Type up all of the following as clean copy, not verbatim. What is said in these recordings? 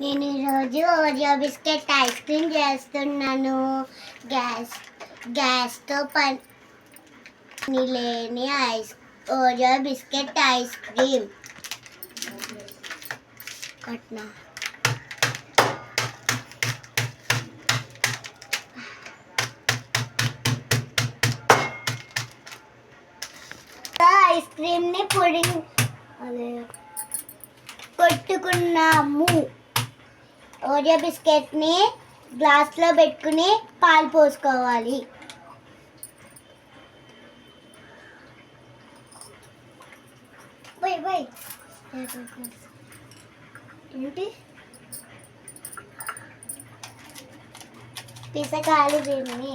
నేను ఈరోజు Oreo biscuit ice cream చేస్తున్నాను. గ్యాస్తో పని లేని ఓరియో బిస్కెట్ ఐస్ క్రీమ్ కట్నా ఐస్ క్రీమ్ని కొట్టుకున్నాము. ఓరియో బిస్కెట్ని గ్లాస్లో పెట్టుకుని పాలు పోసుకోవాలి. ఏంటి పిసకాలి, దీన్ని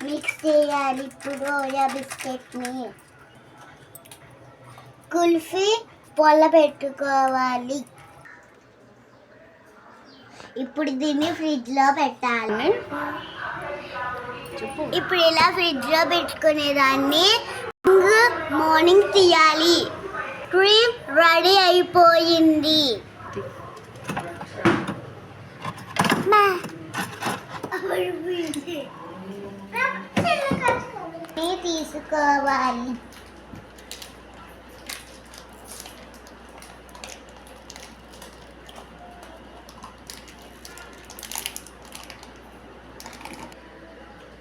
మిక్స్ చేయాలి. ఇప్పుడు ఓరియో బిస్కెట్ని కుల్ఫీ పొల్ల పెట్టుకోవాలి. ఇప్పుడు దీన్ని ఫ్రిడ్జ్లో పెట్టాలి. ఇప్పుడు ఇలా ఫ్రిడ్జ్లో పెట్టుకునేదాన్ని మార్నింగ్ తీయాలి. క్రీమ్ రెడీ అయిపోయింది. తీసుకోవాలి.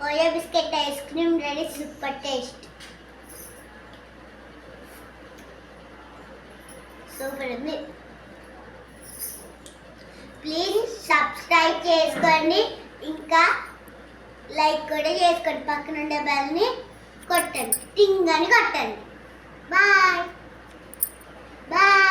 Oreo biscuit ice cream ready. Super taste, super ఉంది. ప్లీజ్ సబ్స్క్రైబ్ చేసుకోండి, ఇంకా లైక్ కూడా చేసుకోండి. పక్కన ఉండే బెల్ని కొట్టండి, టింగ్ అని కొట్టండి. Bye bye.